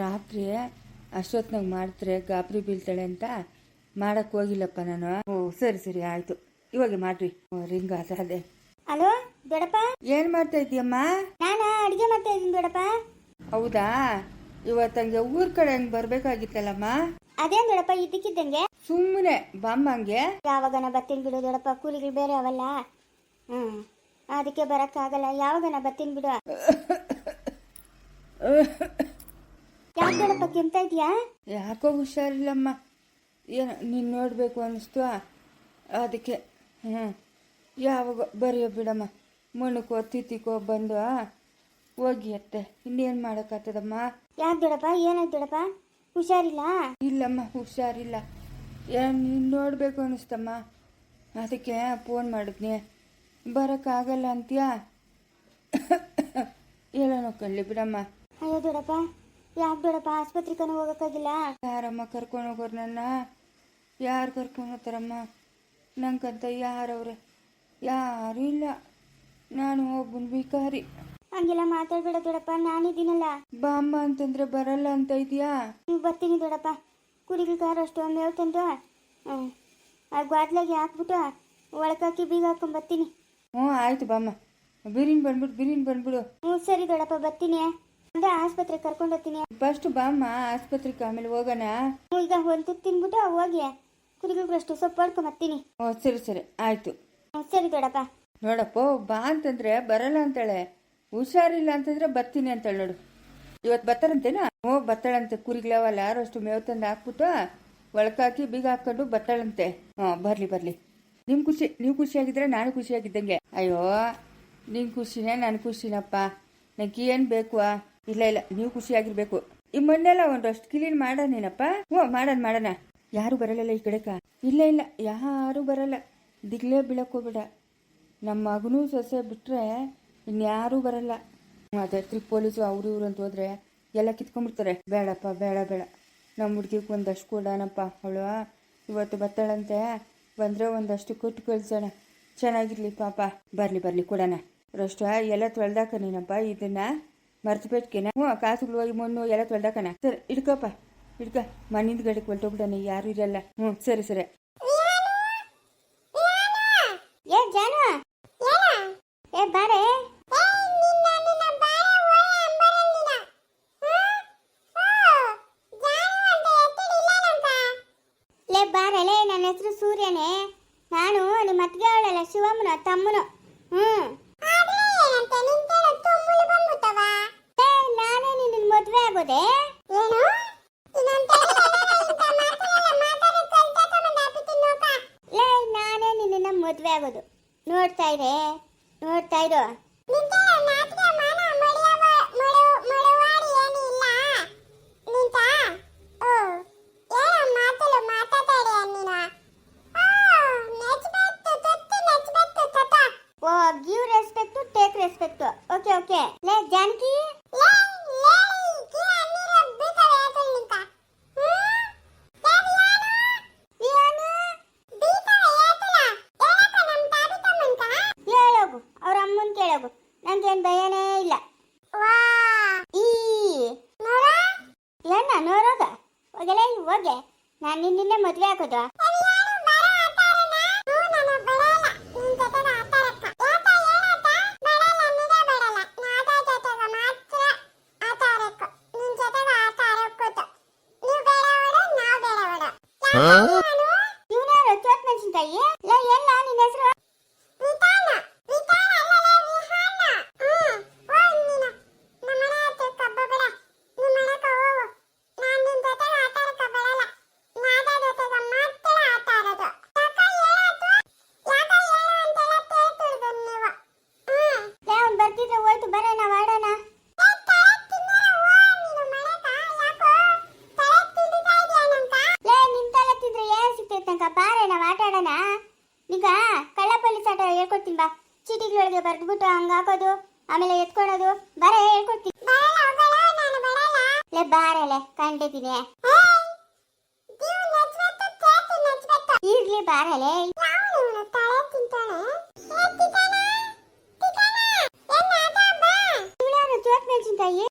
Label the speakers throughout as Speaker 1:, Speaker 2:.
Speaker 1: ರಾತ್ರಿ ಅಷ್ಟೊತ್ತಿನಾಗ ಮಾಡಿದ್ರೆ ಗಾಬರಿ ಬೀಳ್ತಾಳೆ ಅಂತ ಮಾಡಕ್ಕೆ ಹೋಗಿಲ್ಲಪ್ಪ ನಾನು. ಓ ಸರಿ ಸರಿ ಆಯಿತು, ಇವಾಗ ಮಾಡ್ರಿ. ರಿಂಗ್ ಅದೇ.
Speaker 2: ಹಲೋ ದೊಡ್ಡಪ್ಪ,
Speaker 1: ಏನು ಮಾಡ್ತಾ ಇದೀಯಮ್ಮ?
Speaker 2: ನಾನು ಅಡುಗೆ ಮಾಡ್ತಾ ಇದ್ದೀನಿ ದೊಡ್ಡಪ್ಪ.
Speaker 1: ಹೌದಾ, ಇವತ್ತಂಗೆ ಊರ್ ಕಡೆ ಹಂಗೆ ಬರ್ಬೇಕಾಗಿತ್ತಲ್ಲಮ್ಮ.
Speaker 2: ಅದೇನು ದೊಡ್ಡಪ್ಪ ಇದ್ದಕ್ಕಿದ್ದಂಗೆ?
Speaker 1: ಸುಮ್ಮನೆ ಬಾಮ್ಮಂಗೆ.
Speaker 2: ಯಾವಾಗನ ಬರ್ತೀನಿ ಬಿಡು ದೊಡ್ಡಪ್ಪ, ಕೂಲಿಗಳು ಬೇರೆ ಅವಲ್ಲ. ಅದಕ್ಕೆ ಬರೋಕ್ಕಾಗಲ್ಲ. ಯಾವಾಗನ ಬರ್ತೀನಿ ಬಿಡು. ಯಾಕೆ ದೊಡ್ಡಪ್ಪ ಕೆಮ್ತಾ ಇದೆಯಾ?
Speaker 1: ಯಾಕೋ ಹುಷಾರಿಲ್ಲಮ್ಮ, ಏನು ನೀನು ನೋಡಬೇಕು ಅನ್ನಿಸ್ತು ಅದಕ್ಕೆ. ಯಾವಾಗ ಬರೆಯೋ ಬಿಡಮ್ಮ, ಮಣ್ಣಕ್ಕೋ ತಿತ್ತಿಕೋ ಬಂದು ಹೋಗಿ ಅತ್ತೆ, ಇನ್ನೇನು ಮಾಡೋಕ್ಕಾಗ್ತದಮ್ಮ.
Speaker 2: ಯಾಕೆ ದೊಡ್ಡಪ್ಪ, ಏನಾಯ್ತು ದೊಡ್ಡಪ್ಪ? ಹುಷಾರಿಲ್ಲ?
Speaker 1: ಇಲ್ಲಮ್ಮ ಹುಷಾರಿಲ್ಲ, ಏನು ನೀನು ನೋಡಬೇಕು ಅನ್ನಿಸ್ತಮ್ಮ, ಅದಕ್ಕೆ ಫೋನ್ ಮಾಡಿದ್ನಿ. ಬರೋಕ್ಕಾಗಲ್ಲ ಅಂತೀಯಾ? ಏನೋ ಕಳ್ಳಿ ಬಿಡಮ್ಮ.
Speaker 2: ಅಯ್ಯೋ ದೊಡ್ಡಪ್ಪ, ಯಾಕೆ ದೊಡ್ಡಪ್ಪ ಆಸ್ಪತ್ರೆಗೆ ಹೋಗೋಕ್ಕಾಗಿಲ್ಲ?
Speaker 1: ಯಾರಮ್ಮ ಕರ್ಕೊಂಡು ಹೋಗೋರು ನನ್ನ? ಯಾರು ಕರ್ಕೊಂಡು ಹೋಗ್ತಾರಮ್ಮ? ನಂಗಂತ ಯಾರವ್ರೆ? ಯಾರೂ ಇಲ್ಲ, ನಾನು ಒಬ್ಬನ ವಿಕಾರಿ.
Speaker 2: ಹಂಗೆಲ್ಲ ಮಾತಾಡ್ಬೇಡ ದೊಡ್ಡಪ್ಪ, ನಾನಿದ್ದೀನಲ್ಲ.
Speaker 1: ಬಾಮ್ಮ ಅಂತಂದ್ರೆ ಬರಲ್ಲ ಅಂತ ಇದೆಯಾ?
Speaker 2: ನೀವು ಬರ್ತೀನಿ ದೊಡ್ಡಪ್ಪ. ಕುರಿಗಳು ಅಷ್ಟು ಮೇವು ತಂದು ಆ ಗ್ವಾದ್ಲಾಗೆ ಹಾಕ್ಬಿಟ್ಟು ಒಳಕಾಕಿ ಬೀಗ ಹಾಕೊಂಡು ಬರ್ತೀನಿ.
Speaker 1: ಆಯ್ತು ಬಾಮ್ಮ, ಬಿರಿನ್ ಬಂದ್ಬಿಡು.
Speaker 2: ಸರಿ ದೊಡ್ಡಪ್ಪ, ಬರ್ತೀನಿ. ಅಂದ್ರೆ ಆಸ್ಪತ್ರೆಗೆ ಕರ್ಕೊಂಡು ಹೋಗ್ತೀನಿ.
Speaker 1: ಫಸ್ಟ್ ಬಾಮ್ಮ ಆಸ್ಪತ್ರೆಗೆ, ಆಮೇಲೆ ಹೋಗೋಣ.
Speaker 2: ಈಗ ಒಂದು ತುತ್ತು ತಿನ್ಬಿಟ್ಟು ಹೋಗಿ ಕುರಿಗಳಷ್ಟು ಸೊಪ್ಪು ಹೊಡ್ಕೊಂಡ್ ಬರ್ತೀನಿ.
Speaker 1: ಸರಿ ಸರಿ ಆಯ್ತು.
Speaker 2: ಸರಿ ದೊಡ್ಡಪ್ಪ.
Speaker 1: ನೋಡಪ್ಪ, ಬಾ ಅಂತಂದ್ರೆ ಬರಲ್ಲ ಅಂತಾಳೆ, ಹುಷಾರಿಲ್ಲ ಅಂತಂದ್ರೆ ಬರ್ತೀನಿ ಅಂತಾಳೆ. ನೋಡು, ಇವತ್ತು ಬರ್ತಾರಂತೇನಾ? ಬರ್ತಾಳಂತೆ. ಕುರಿಗಳವಲ್ಲ ಅಷ್ಟು ಮೇವು ತಂದು ಹಾಕ್ಬಿಟ್ಟು ಒಳಕಾಕಿ ಬೀಗ ಹಾಕೊಂಡು ಬರ್ತಾಳಂತೆ. ಬರ್ಲಿ. ನಿಮ್ ಖುಷಿ, ನೀವು ಖುಷಿಯಾಗಿದ್ರೆ ನಾನು ಖುಷಿಯಾಗಿದ್ದಂಗೆ. ಅಯ್ಯೋ, ನಿನ್ ಖುಷಿನೇ ನನ್ನ ಖುಷಿನಪ್ಪ, ನನಗೆ ಏನು ಬೇಕು? ಇಲ್ಲ ನೀವು ಖುಷಿಯಾಗಿರ್ಬೇಕು. ಈ ಮಣ್ಣೆಲ್ಲ ಒಂದಷ್ಟು ಕ್ಲೀನ್ ಮಾಡೋಣೇನಪ್ಪ? ಮಾಡೋಣ. ಯಾರು ಬರಲ್ಲ ಈ ಕಡೆಕ? ಇಲ್ಲ ಯಾರು ಬರಲ್ಲ. ದಿಗ್ಲೇ ಬೀಳಕ್ಕೋಗ್ಬೇಡ. ನಮ್ಮ ಮಗನೂ ಸೊಸೆ ಬಿಟ್ರೆ ಇನ್ಯಾರೂ ಬರಲ್ಲ. ಅದೇ ಪೊಲೀಸು ಅವರು ಇವರು ಅಂತ ಹೋದ್ರೆ ಎಲ್ಲ ಕಿತ್ಕೊಂಡ್ಬಿಡ್ತಾರೆ. ಬೇಡಪ್ಪ, ಬೇಡ. ನಮ್ಮ ಹುಡುಗಿಗೆ ಒಂದಷ್ಟು ಕೊಡೋಣಪ್ಪ. ಅವಳು ಇವತ್ತು ಬರ್ತಾಳಂತೆ, ಬಂದರೆ ಒಂದಷ್ಟು ಕೊಟ್ಟು ಕಳ್ಸೋಣ, ಚೆನ್ನಾಗಿರ್ಲಿ ಪಾಪ. ಬರ್ಲಿ ಕೊಡೋಣ. ರಷ್ಟು ಎಲ್ಲ ತೊಳ್ದಾಕ ನೀನಪ್ಪ, ಇದನ್ನ ಮರ್ತು ಬಿಟ್ಕೇನ. ಕಾಸುಗಳು ಹೋಗಿ ಮಣ್ಣು ಎಲ್ಲ ತೊಳ್ದಾಕಣ. ಸರಿ ಹಿಡ್ಕಪ್ಪ, ಮಣ್ಣಿಂದ ಗಡಿಗೆ ಹೊಲ್ಟೋಗ್ಬಿಡಣ, ಯಾರು ಇರಲ್ಲ. ಸರಿ.
Speaker 2: ಏ ಜಾನು, ಏ ಬಾರೆ. ಲೇ ಬಾರಲೇ, ನನ್ನ ಹೆಸರು ಸೂರ್ಯನೇ. ನಾನು ನಿಮ್ಮ ಅತ್ತಿಗೆ ಅವಳಲ್ಲ, ಶಿವಮ್ಮನ ತಮ್ಮನು. ನಾನೇ ನಿನ್ನ ಮದುವೆ ಆಗೋದೆ. ನಾನೇ ನಿನ್ನ ಮದುವೆ ಆಗೋದು. ನೋಡ್ತಾ ಇರೋ. Give respect, take respect. Okay. ಲೇ ಜಾನಕಿ, ಹೇಳೋಗು, ಅವ್ರ ಅಮ್ಮನ್ ಕೇಳೋಗು, ನಂಗೇನ್ ಭಯನೇ ಇಲ್ಲ. ಏನ ನೋರೋಗ ಹೋಗೆ, ನಾನು ನಿನ್ನೆ ಮದ್ವೆ ಆಗೋದು. ಇವನಾರು ಚೋಟ್ ಮೆಣಸಿನ್ಕಾಯಿ. ಎಲ್ಲ ನಿನ್ನ ಹೆಸರು? ಬರ್ತಿದ್ರೆ ಹೋಯ್ತು, ಬರೋಣ ಮಾಡೋಣ. ಬಾರೆ, ನಾವು ಆಟ ಆಡೋಣ. ಈಗ ಕಳ್ಳ ಪೊಲೀಸ್ ಆಟ ಹೇಳ್ಕೊಡ್ತೀನಿ ಬಾ. ಚೀಟಿಗಳೊಳಗೆ ಬರ್ದ್ಬಿಟ್ಟು ಹಂಗ ಹಾಕೋದು, ಆಮೇಲೆ ಎತ್ಕೊಳ್ಳೋದು. ಬಾರೆ ಹೇಳ್ಕೊಡ್ತೀನಿ. ಬಾರಲೆ ಕಂಡಿದ್ದೀನಿ. ಇರ್ಲಿ ಬಾರಲೆ. ಚೋಟ್ ಮೆಣಸಿನ್ಕಾಯಿ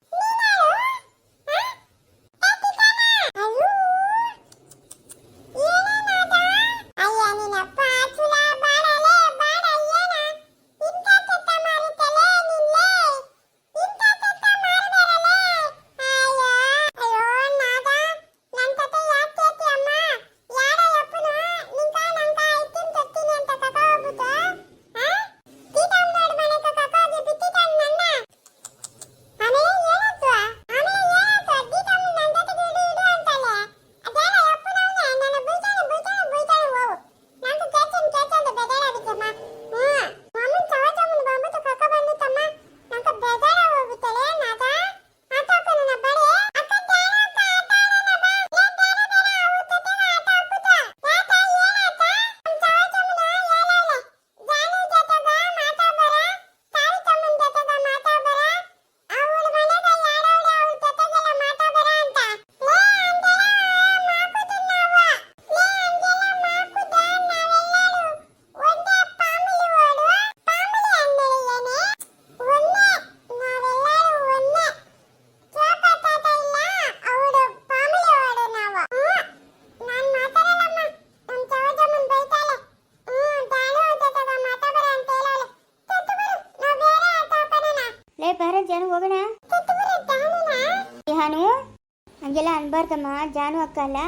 Speaker 2: ಹಂಗೆಲ್ಲ ಅನ್ಬಾರ್ದಮ್ಮ. ಜಾನು ಅಕ್ಕ ಅಲ್ಲ,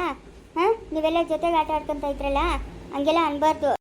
Speaker 2: ಹಾಂ? ನೀವೆಲ್ಲ ಜೊತೆಗೆ ಆಟ ಆಡ್ಕೊಂತ ಇದ್ರಲ್ಲ, ಹಂಗೆಲ್ಲ ಅನ್ಬಾರ್ದು.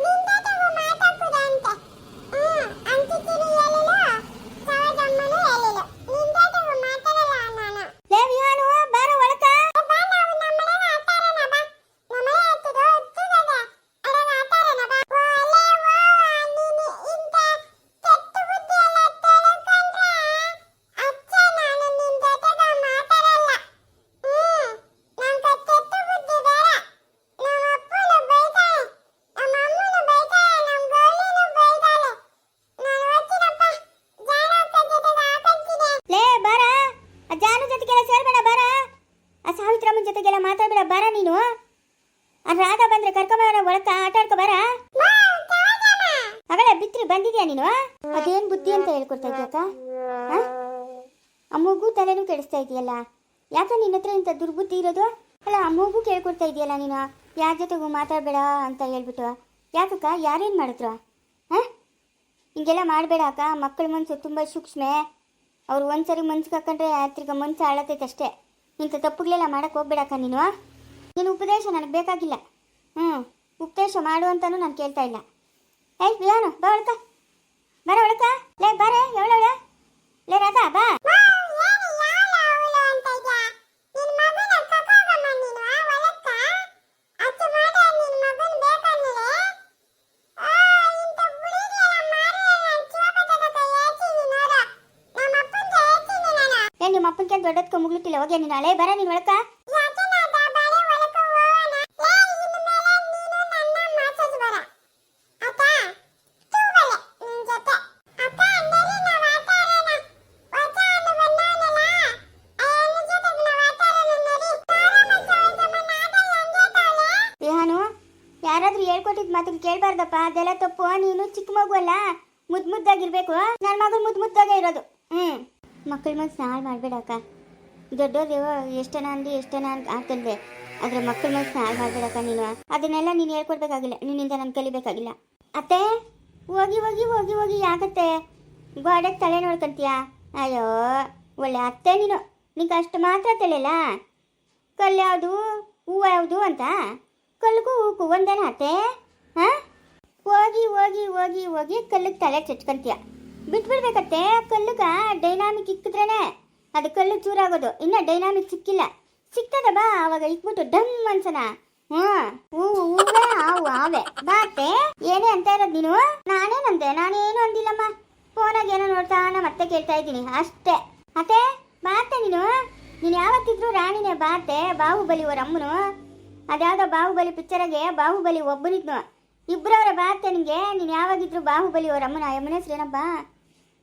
Speaker 2: ಜೊತೆಗೆಲ್ಲ ಮಾತಾಡ್ಬೇಡ, ಬಾರ ನೀನು. ರಾಧಾ ಬಂದ್ರೆ ಕರ್ಕೊಂಬರ ಒಳಕ ಆಟ ಆಡ್ಕೊ ಬಾರ. ಅವಳ ಬಿತ್ರಿ ಬಂದಿದ್ಯಾ ನೀನು? ಅದೇನ್ ಬುದ್ಧಿ ಅಂತ ಹೇಳ್ಕೊಡ್ತಾ ಇದೆಯಕ್ಕ? ಅಮ್ಮಗೂ ತಲೆನೂ ಕೆಡಿಸ್ತಾ ಇದೆಯಲ್ಲ, ಯಾಕೆ ನಿನ್ನ ಹತ್ರ ಇಂಥ ದುರ್ಬುದ್ಧಿ ಇರೋದು? ಅಲ್ಲ, ಅಮ್ಮಗೂ ಕೇಳ್ಕೊಡ್ತಾ ಇದೆಯಲ್ಲ ನೀನು, ಯಾರ ಜೊತೆಗೂ ಮಾತಾಡಬೇಡ ಅಂತ ಹೇಳ್ಬಿಟ್ಟು. ಯಾಕಕ್ಕ, ಯಾರೇನು ಮಾಡಿದ್ರು? ಹಿಂಗೆಲ್ಲ ಮಾಡಬೇಡ ಅಕ್ಕ. ಮಕ್ಕಳ ಮನಸ್ಸು ತುಂಬ ಸೂಕ್ಷ್ಮೆ. ಅವ್ರು ಒಂದ್ಸರಿ ಮನ್ಸಿಗೆ ಹಾಕೊಂಡ್ರೆ ತಿರ್ಗ ಮನ್ಸು ಆಳತೈತೆ ಅಷ್ಟೇ. ಇಂಥ ತಪ್ಪುಗಳೆಲ್ಲ ಮಾಡಕ್ಕೆ ಹೋಗ್ಬೇಡಕ್ಕ ನೀನು. ನೀನು ಉಪದೇಶ ನನಗೆ ಬೇಕಾಗಿಲ್ಲ. ಉಪದೇಶ ಮಾಡು ಅಂತಾನು ನಾನು ಕೇಳ್ತಾ ಇಲ್ಲ. ಏಯ್ ವಿಯಾನು, ಬಾ ಒಳಕ, ಬರ ಒಳಕ. ಲೇ ಬಾರೆ, ಎವಳವಳ? ಲೇ ರಾಧಾ, ಬಾ. ನಿಮ್ಮ ಅಪ್ಪನ ದೊಡ್ಡದಕ್ಕೆ ಮುಗ್ಲಿಕ್ಕಿಲ್ಲ, ಹೋಗ್ಯ ನೀನು. ಹಳೆ ಬರ ನೀನು ಒಳಕ. ಯಾರಾದ್ರೂ ಹೇಳ್ಕೊಟ್ಟಿದ್ ಮಾತ್ರ ಕೇಳ್ಬಾರ್ದಪ್ಪ, ಅದೆಲ್ಲ ತಪ್ಪು. ನೀನು ಚಿಕ್ಕ ಮಗು ಅಲ್ಲ, ಮುದ್ದಾಗಿರ್ಬೇಕು. ನನ್ನ ಮಗಳು ಮುದ್ದಾಗೆ ಇರೋದು. ಮಕ್ಕಳ ಮನಸ್ಸು ಹಾಳು ಮಾಡಬೇಡಕ್ಕ. ದೊಡ್ಡೋರು ಎಷ್ಟನ ಅಂದು ಎಷ್ಟನ ಆಗ್ತಂದೆ, ಆದರೆ ಮಕ್ಕಳ ಮನಸ್ಸು ಹಾಳು ಮಾಡಬೇಡಕ್ಕ ನೀನು. ಅದನ್ನೆಲ್ಲ ನೀನು ಹೇಳ್ಕೊಡ್ಬೇಕಾಗಿಲ್ಲ, ನಿನ್ನಿಂದ ನಾನು ಕಲಿಬೇಕಾಗಿಲ್ಲ. ಅತ್ತೆ, ಹೋಗಿ ಹೋಗಿ ಹೋಗಿ ಹೋಗಿ ಯಾಕತ್ತೆ ಗೋಡೆಗೆ ತಲೆ ನೋಡ್ಕೊಂತೀಯ? ಅಯ್ಯೋ ಒಳ್ಳೆ ಅತ್ತೆ ನೀನು. ನಿಂಗೆ ಅಷ್ಟು ಮಾತ್ರ ತಿಳಿಯಲ್ಲ, ಕಲ್ಲು ಯಾವುದು ಹೂವು ಯಾವುದು ಅಂತ. ಕಲ್ಗೂ ಹೂವು ಒಂದೇನ ಅತ್ತೆ? ಹೋಗಿ ಹೋಗಿ ಹೋಗಿ ಹೋಗಿ ಕಲ್ಲಿಗೆ ತಲೆ ಚಚ್ಕೊಂತೀಯ. ಬಿಟ್ಬಿಡ್ಬೇಕತ್ತೆ. ಕಲ್ಲುಗ ಡೈನಾಮಿಕ್ ಇಕ್ಕಿದ್ರೇನೆ ಅದು ಕಲ್ಲು ಚೂರಾಗೋದು. ಇನ್ನ ಡೈನಾಮಿಕ್ ಸಿಕ್ಕಿಲ್ಲ, ಸಿಕ್ತದ ಬಾ, ಅವಾಗ ಇಕ್ಬಿಟ್ಟು ಡಮ್ ಅನ್ಸನ. ಹೂವೇ ಹಾವು ಆವೆ ಬಾತೆ. ಏನೇ ಅಂತ ಇರೋದು ನೀನು? ನಾನೇನು ಅಂದಿಲ್ಲಮ್ಮ. ಫೋನಾಗ ಏನೋ ನೋಡ್ತಾ ಮತ್ತೆ ಕೇಳ್ತಾ ಇದ್ದೀನಿ ಅಷ್ಟೇ. ಅತ್ತೆ ಬಾತೆ ನೀನು ಯಾವತ್ತಿದ್ರು ರಾಣಿನೇ ಬಾತೆ. ಬಾಹುಬಲಿ ಅವರ ಅಮ್ಮನು, ಅದ್ಯಾವುದೋ ಬಾಹುಬಲಿ ಪಿಕ್ಚರಾಗೆ ಬಾಹುಬಲಿ ಒಬ್ಬನಿದ್ನು, ಇಬ್ಬರವರ ಬಾತೆ ನಿಂಗೆ. ನೀನು ಯಾವಾಗಿದ್ರು ಬಾಹುಬಲಿ ಅವರ ಅಮ್ಮನ. ಅಮ್ಮನ ಹೆಸರು ಏನಬ್ಬ?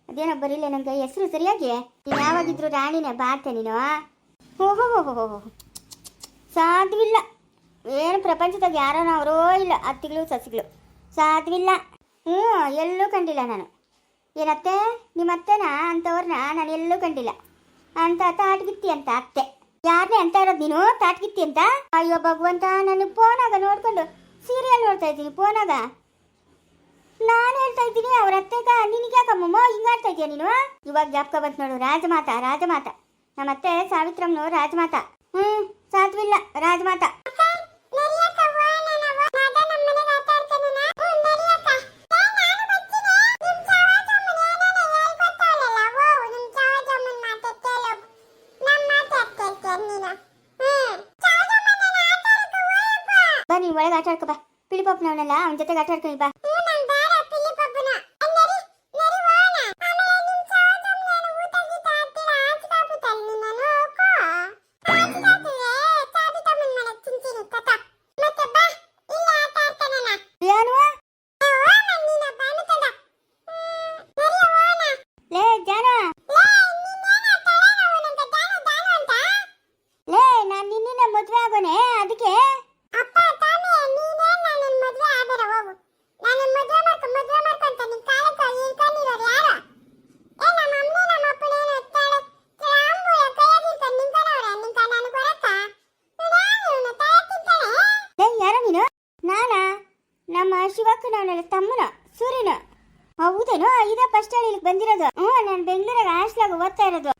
Speaker 2: ಅದೇನೋ ಬರೀಲ್ಲ ನನಗೆ ಹೆಸರು ಸರಿಯಾಗಿ. ನೀನು ಯಾವಾಗಿದ್ರು ರಾಣಿನೇ ಬಾತೆ ನೀನು. ಓಹೋ ಸಾಧ್ಯವಿಲ್ಲ. ಏನು ಪ್ರಪಂಚದಾಗ ಯಾರೋ ಅವರೋ ಇಲ್ಲ, ಅತ್ತಿಗಳು ಸಸಿಗಳು ಸಾಧ್ಯವಿಲ್ಲ. ಎಲ್ಲೂ ಕಂಡಿಲ್ಲ ನಾನು. ಏನತ್ತೆ ನಿಮ್ಮ ಅತ್ತೆನಾ ಅಂಥವ್ರನ್ನ ನಾನು ಎಲ್ಲೂ ಕಂಡಿಲ್ಲ. ಅಂತ ತಾಟ್ಗಿತ್ತಿ ಅಂತ ಅತ್ತೆ. ಯಾರನ್ನೇ ಅಂತ ಇರೋದು ನೀನು ತಾಟ್ಗಿತ್ತಿ ಅಂತ? ಅಯ್ಯೋ ಭಗವಂತ, ನನಗೆ ಫೋನಾಗ ನೋಡ್ಕೊಂಡು ಸೀರಿಯಲ್ ನೋಡ್ತಾ ಇದ್ದೀನಿ. ಫೋನಾಗ ನಾನು ಹೇಳ್ತಾ ಇದ್ದೀನಿ, ಅವ್ರ ಅತ್ತೆಗ ನಿನಗೆ ಯಾಕಮ್ಮಮ್ಮ ಹಿಂಗಾಡ್ತಾ ಇದೆಯಾ ನೀನು? ಇವಾಗ ಜ್ಞಾಪಕ ಬಂತು ನೋಡು, ರಾಜಮಾತಾ. ನಮ್ಮ ಅತ್ತೆ ಸಾವಿತ್ರಮ್ಮನು ರಾಜಮಾತಾ. ಸಾಧ್ವಿಲ್ಲ ರಾಜಮಾತಾ. ಬಾ ನೀನು ಒಳಗೆ ಆಟ ಆಡ್ಕೊ ಬಾ. ಪಿಳಿಪಪ್ಪನವನಲ್ಲ, ಅವನ ಜೊತೆಗೆ ಆಟ ಆಡ್ಕೊಂಡು ಬಾ. ನಮ್ಮ ಶಿವಕ್ಕನವನಲ್ಲ ತಮ್ಮನ ಸೂರ್ಯನ. ಹೌದೇನೋ? ಇದೇ ಫಸ್ಟ್ ಹೇಳಿ ಬಂದಿರೋದು. ನಾನು ಬೆಂಗಳೂರಾಗ ಹಾಸ್ಲಾಗ ಓದ್ತಾ ಇರೋದು.